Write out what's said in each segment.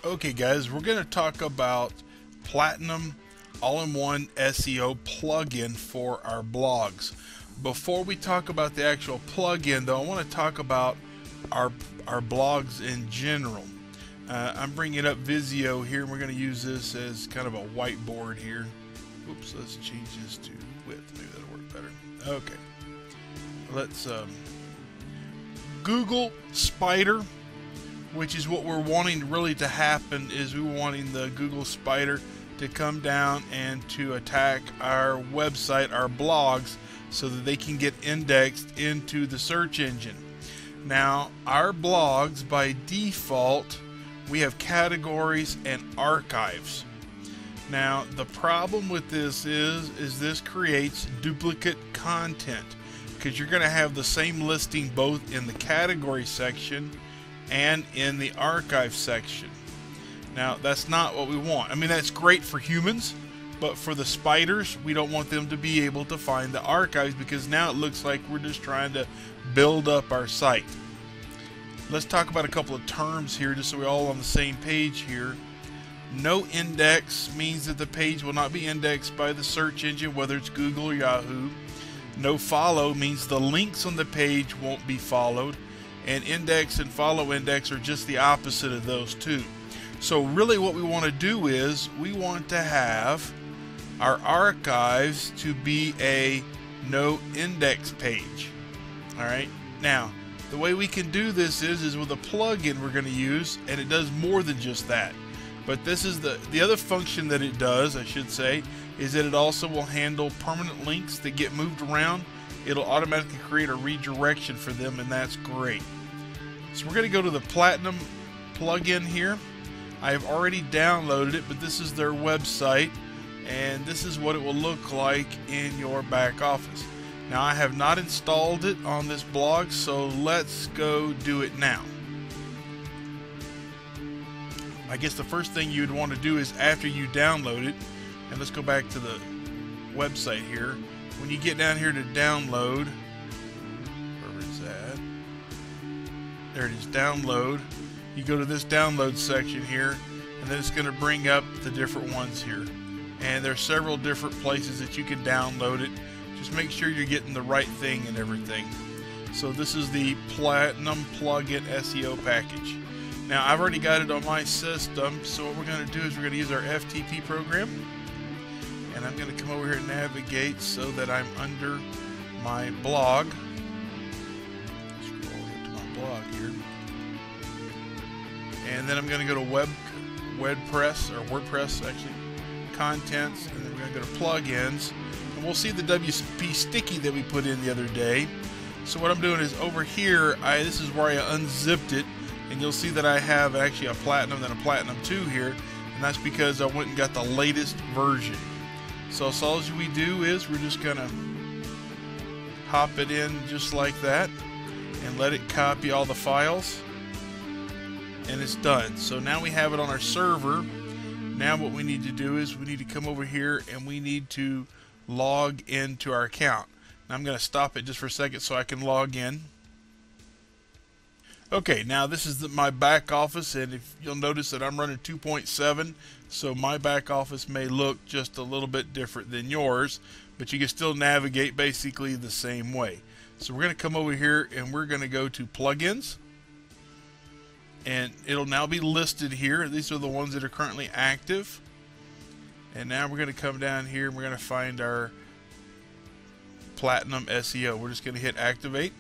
Okay guys, we're going to talk about Platinum all-in-one SEO plugin for our blogs. Before we talk about the actual plugin though, I want to talk about our blogs in general. I'm bringing up Visio here and we're going to use this as kind of a whiteboard here. Oops, let's change this to width, maybe that'll work better. Okay, let's Google Spider, which is what we're wanting really to happen, is we're wanting the Google Spider to come down and to attack our website, our blogs, so that they can get indexed into the search engine. Now, our blogs, by default, we have categories and archives. Now, the problem with this is this creates duplicate content, because you're going to have the same listing both in the category section and in the archive section. Now that's not what we want. I mean, that's great for humans, but for the spiders, we don't want them to be able to find the archives, because now it looks like we're just trying to build up our site. Let's talk about a couple of terms here just so we're all on the same page here. No index means that the page will not be indexed by the search engine, whether it's Google or Yahoo. No follow means the links on the page won't be followed. And index and follow index are just the opposite of those two. So really what we want to do is we want to have our archives to be a no index page. Alright, now the way we can do this is with a plugin we're going to use, and it does more than just that. But this is the other function that it does, I should say, is that it also will handle permanent links that get moved around. It'll automatically create a redirection for them, and that's great. So we're going to go to the Platinum plugin here. I have already downloaded it, but this is their website, and this is what it will look like in your back office. Now, I have not installed it on this blog, so let's go do it now. I guess the first thing you'd want to do is, after you download it, and let's go back to the website here. When you get down here to download, wherever it's at, there it is, download. You go to this download section here, and then it's going to bring up the different ones here. And there are several different places that you can download it. Just make sure you're getting the right thing and everything. So this is the Platinum Plugin SEO package. Now, I've already got it on my system, so what we're going to do is we're going to use our FTP program. And I'm going to come over here and navigate so that I'm under my blog. Scroll to my blog here. And then I'm going to go to WordPress actually, contents, and then we're going to go to plugins. And we'll see the WP sticky that we put in the other day. So what I'm doing is over here, this is where I unzipped it, and you'll see that I have actually a Platinum and a Platinum 2 here, and that's because I went and got the latest version. So all we do is we're just going to hop it in just like that and let it copy all the files, and it's done. So now we have it on our server. Now what we need to do is we need to come over here and we need to log into our account. Now I'm going to stop it just for a second so I can log in. Okay, now this is my back office, and if you'll notice that I'm running 2.7, so my back office may look just a little bit different than yours, but you can still navigate basically the same way. So we're going to come over here and we're going to go to plugins, and it'll now be listed here. These are the ones that are currently active. And now we're going to come down here and we're going to find our Platinum SEO. We're just going to hit activate.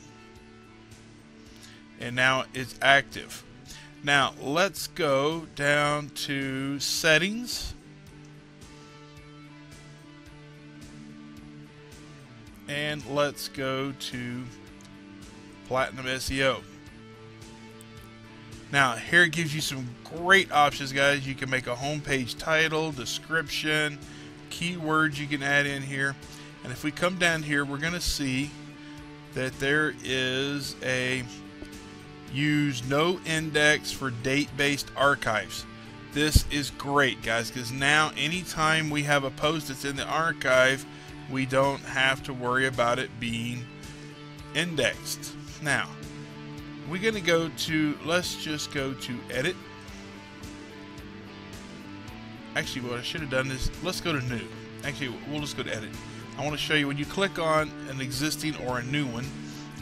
And now it's active. Now let's go down to settings. And let's go to Platinum SEO. Now here it gives you some great options, guys. You can make a homepage title, description, keywords you can add in here. And if we come down here, we're going to see that there is a use no index for date-based archives. This is great, guys, because now anytime we have a post that's in the archive, we don't have to worry about it being indexed. Now, we're going to go to, let's just go to edit. actually what I should have done is, let's go to new. Actually, we'll just go to edit. I want to show you when you click on an existing or a new one,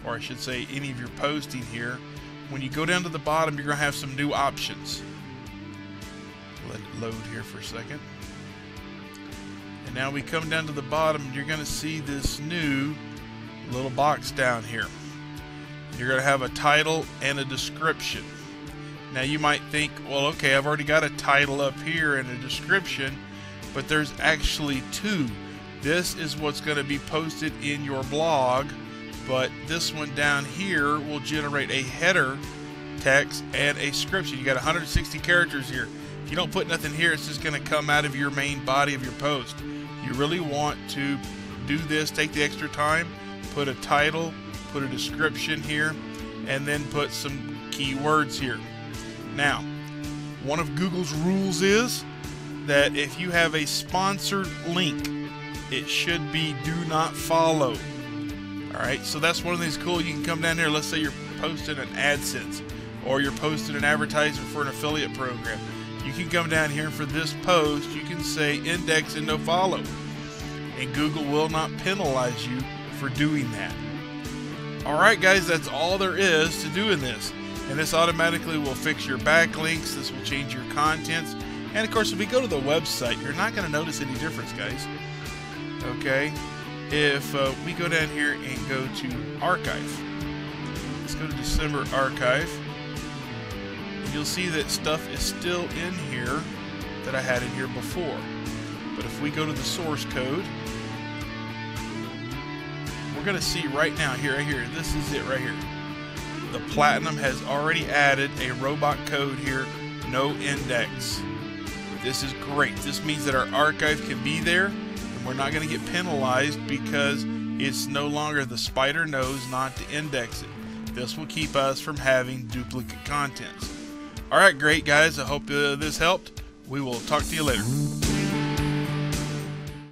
or I should say any of your posting here, when you go down to the bottom, you're going to have some new options. Let it load here for a second. And now we come down to the bottom, you're going to see this new little box down here. You're going to have a title and a description. Now you might think, well, okay, I've already got a title up here and a description, but there's actually two. This is what's going to be posted in your blog, but this one down here will generate a header text and a description. You got 160 characters here. If you don't put nothing here, it's just going to come out of your main body of your post. You really want to do this, take the extra time, put a title, put a description here, and then put some keywords here. Now, one of Google's rules is that if you have a sponsored link, it should be do not follow. Alright, so that's one of these cool. You can come down here, let's say you're posting an AdSense, or you're posting an advertisement for an affiliate program. You can come down here for this post, you can say index and no follow, and Google will not penalize you for doing that. Alright guys, that's all there is to doing this. And this automatically will fix your backlinks, this will change your contents, and of course if we go to the website, you're not going to notice any difference, guys. Okay, if we go down here and go to archive, let's go to December archive, and you'll see that stuff is still in here that I had in here before. But if we go to the source code, we're going to see right now, here, right here, this is it right here. The Platinum has already added a robot code here, no index. This is great. This means that our archive can be there, and we're not going to get penalized because it's no longer, the spider knows not to index it. This will keep us from having duplicate contents. Alright, great guys. I hope this helped. We will talk to you later.